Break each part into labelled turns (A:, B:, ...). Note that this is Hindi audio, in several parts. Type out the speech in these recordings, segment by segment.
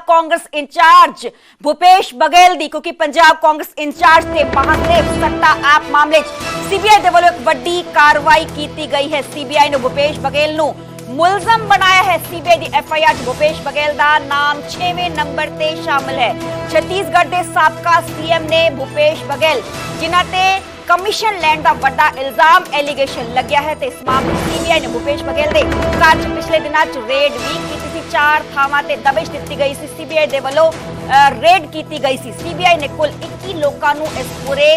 A: कांग्रेस इंचार्ज भूपेश बघेल दी, क्योंकि पंजाब कांग्रेस इंचार्ज थे महादेव सट्टा ऐप मामले सीबीआई दे ਵੱਲੋਂ एक ਵੱਡੀ कार्रवाई की गई है। सीबीआई ने भूपेश बघेल ਨੂੰ मुलजम बनाया है। सीबीआई दी एफआईआर भूपेश बघेल का नाम 6वें नंबर ते शामिल है। छत्तीसगढ़ के साबका सीएम ने भूपेश बघेल जिन्हां ते कमीशन लैंड का बड़ा इल्जाम एलीगेशन लग्या है। इस मामले सीबीआई ने भूपेश बघेल के घर च पिछले दिनों रेड भी की 4 थावां ते दबिश दी गई सी। सीबीआई दे ਵੱਲੋਂ रेड की गई सी। सीबीआई ने कुल 21 लोगों को इस पूरे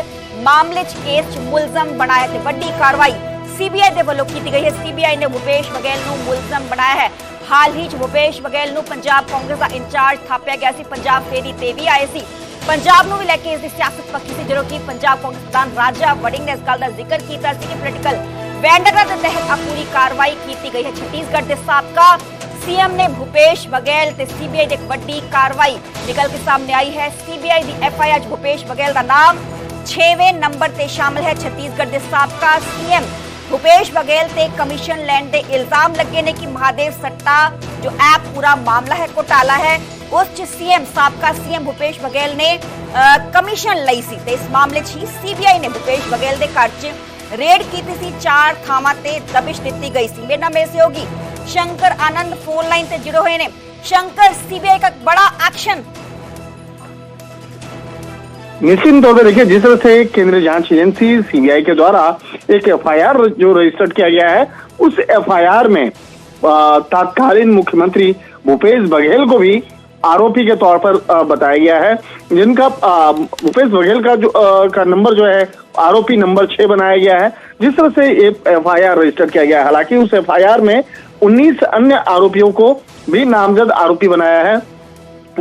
A: मामले च केस च मुलजम बनाया ते वड्डी कार्रवाई सीबीआई दे ਵੱਲੋਂ की गई है। सीबीआई ने भूपेश बघेल को मुलजम बनाया है। हाल ही भूपेश बघेल को पंजाब कांग्रेस का इंचार्ज थापिया गया सी। पंजाब फेरी ते भी आए सी। पंजाब नूं भी लैके इसकी सियासत पक्की सी, जो कि पंजाब कांग्रेस प्रधान राजा वड़िंग ने इस गल का जिक्र किया कि पोलिटिकल वेंडर के तहत पूरी कार्रवाई की गई है। छत्तीसगढ़ के साबका सीएम ने भूपेश बघेल ते सीबीआई की एक बड़ी कार्रवाई निकल के सामने आई है। सीबीआई की एफआईआर भूपेश बघेल का नाम 6वें नंबर ते शामिल है। छत्तीसगढ़ के साबका सीएम भूपेश बघेल ते कमीशन लैंड के इल्जाम लगे ने कि महादेव सट्टा जो ऐप पूरा मामला है घोटाला है, उस सीएम साबका सीएम भूपेश बघेल ने कमीशन लई सी। ते इस मामले ही सीबीआई ने भूपेश बघेल के घर च रेड की सी। 4 थावां ते दबिश दी गई सी। मेरे नाम में होगी शंकर आनंद फोन लाइन से जुड़े हुए ने। शंकर, सीबीआई का बड़ा एक्शन।
B: निश्चित तौर पर देखिए, जिस तरह से केंद्रीय जांच एजेंसी सीबीआई के द्वारा एक एफआईआर जो रजिस्टर्ड किया गया है, उस एफआईआर में तत्कालीन मुख्यमंत्री भूपेश बघेल को भी आरोपी के तौर पर बताया गया है, जिनका भूपेश बघेल का का नंबर जो है आरोपी नंबर 6 बनाया गया है। जिस तरह से ये एफआईआर रजिस्टर्ड किया गया है, हालांकि उस एफआईआर में 19 अन्य आरोपियों को भी नामजद आरोपी बनाया है,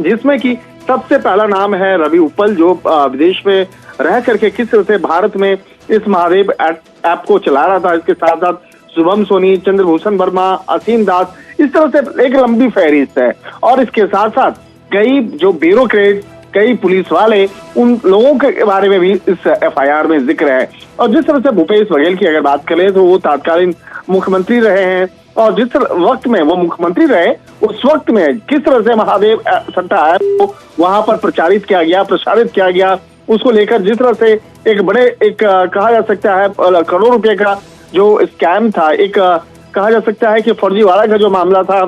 B: जिसमें कि सबसे पहला नाम है रवि उप्पल, जो विदेश में रह करके किस तरह से भारत में इस महादेव ऐप को चला रहा था। इसके साथ साथ शुभम सोनी, चंद्रभूषण वर्मा, असीम दास, इस तरह से एक लंबी फहरिस्त है। और इसके साथ साथ कई जो ब्यूरोक्रेट, कई पुलिस वाले, उन लोगों के बारे में भी इस एफआईआर में जिक्र है। और जिस तरह से भूपेश बघेल की अगर बात करें तो वो तत्कालीन मुख्यमंत्री रहे हैं, और जिस वक्त में वो मुख्यमंत्री रहे उस वक्त में किस तरह से महादेव सट्टा ऐप को वहां पर प्रचारित किया गया, प्रसारित किया गया, उसको लेकर जिस तरह से एक बड़े कहा जा सकता है करोड़ रुपए का जो स्कैम था, एक कहा जा सकता है कि फर्जीवाड़ा का जो मामला था,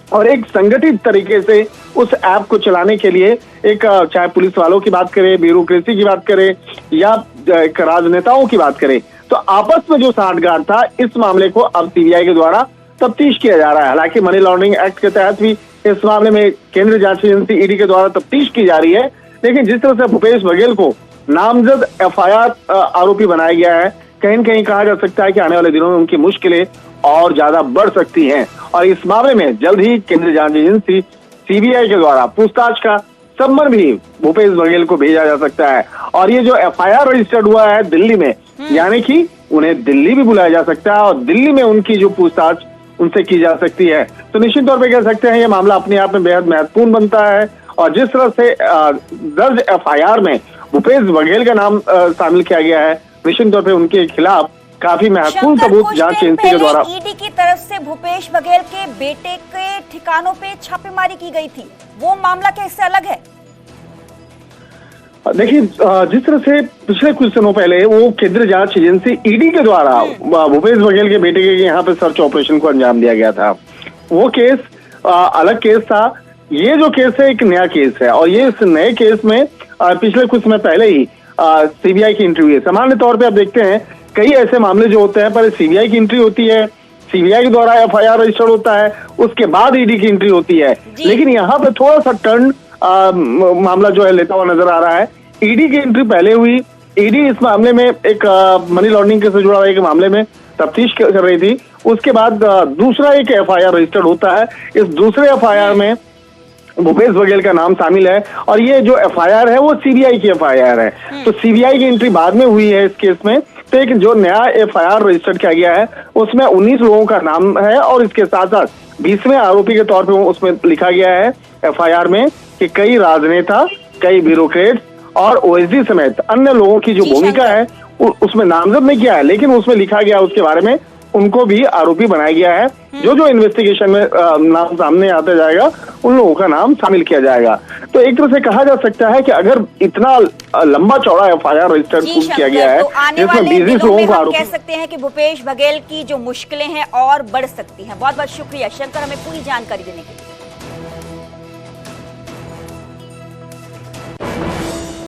B: और एक संगठित तरीके से उस ऐप को चलाने के लिए एक चाहे पुलिस वालों की बात करें, ब्यूरोक्रेसी की बात करें, या एक राजनेताओं की बात करें, तो आपस में जो साठगांठ था, इस मामले को अब सीबीआई के द्वारा तफ्तीश किया जा रहा है। हालांकि मनी लॉन्ड्रिंग एक्ट के तहत भी इस मामले में केंद्रीय जांच एजेंसी ईडी के द्वारा तफ्तीश की जा रही है। लेकिन जिस तरह से भूपेश बघेल को नामजद एफआईआर आरोपी बनाया गया है, कहीं न कहीं कहा जा सकता है कि आने वाले दिनों में उनकी मुश्किलें और ज्यादा बढ़ सकती हैं। और इस मामले में जल्द ही केंद्रीय जांच एजेंसी सीबीआई के द्वारा पूछताछ का सम्मन भी भूपेश बघेल को भेजा जा सकता है। और ये जो एफआईआर रजिस्टर्ड हुआ है दिल्ली में, यानी कि उन्हें दिल्ली भी बुलाया जा सकता है और दिल्ली में उनकी जो पूछताछ उनसे की जा सकती है। तो निश्चित तौर पे कह सकते हैं ये मामला अपने आप में बेहद महत्वपूर्ण बनता है। और जिस तरह से दर्ज एफआईआर में भूपेश बघेल का नाम शामिल किया गया है, निश्चित तौर पे उनके खिलाफ काफी महत्वपूर्ण सबूत जांच एजेंसी के द्वारा
A: ईडी की तरफ से भूपेश बघेल के बेटे के ठिकानों पे छापेमारी की गई थी। वो मामला क्या इससे अलग है?
B: देखिए, जिस तरह से पिछले कुछ दिनों पहले वो केंद्रीय जांच एजेंसी ईडी के द्वारा भूपेश बघेल के बेटे के यहाँ पे सर्च ऑपरेशन को अंजाम दिया गया था, वो केस अलग केस था। ये जो केस है एक नया केस है, और ये इस नए केस में पिछले कुछ समय पहले ही सीबीआई की एंट्री हुई है। सामान्य तौर पे आप देखते हैं कई ऐसे मामले जो होते हैं, पर सीबीआई की एंट्री होती है, सीबीआई के द्वारा एफआईआर रजिस्टर्ड होता है, उसके बाद ईडी की एंट्री होती है। लेकिन यहाँ पे थोड़ा सा टर्न मामला जो है लेता हुआ नजर आ रहा है। ईडी की एंट्री पहले हुई। ईडी इस मामले में एक मनी लॉन्ड्रिंग से जुड़ा हुआ एक मामले में तफ्तीश कर रही थी। उसके बाद दूसरा एक एफआईआर रजिस्टर्ड होता है। इस दूसरे एफआईआर में भूपेश बघेल का नाम शामिल है, और ये जो एफआईआर है वो सीबीआई की एफआईआर है। तो सीबीआई की एंट्री बाद में हुई है इस केस में। तो एक जो नया एफआईआर रजिस्टर्ड किया गया है उसमें 19 लोगों का नाम है, और इसके साथ साथ 20वें आरोपी के तौर पे उसमें लिखा गया है एफआईआर में कि कई राजनेता, कई ब्यूरोक्रेट्स और ओएसडी समेत अन्य लोगों की जो भूमिका है उसमें नामजद नहीं किया है, लेकिन उसमें लिखा गया उसके बारे में उनको भी आरोपी बनाया गया है। जो इन्वेस्टिगेशन में नाम सामने आता जाएगा उन लोगों का नाम शामिल किया जाएगा। तो एक तरह से कहा जा सकता है कि अगर इतना लंबा चौड़ा FIR रजिस्टर्ड किया गया है,
A: तो आने
B: जिसमें
A: वाले
B: 20
A: दिनों में
B: लोगों को
A: हम
B: आरोपी
A: कह सकते हैं कि भूपेश बघेल की जो मुश्किलें हैं और बढ़ सकती हैं। बहुत बहुत शुक्रिया शंकर, हमें पूरी जानकारी देने के लिए।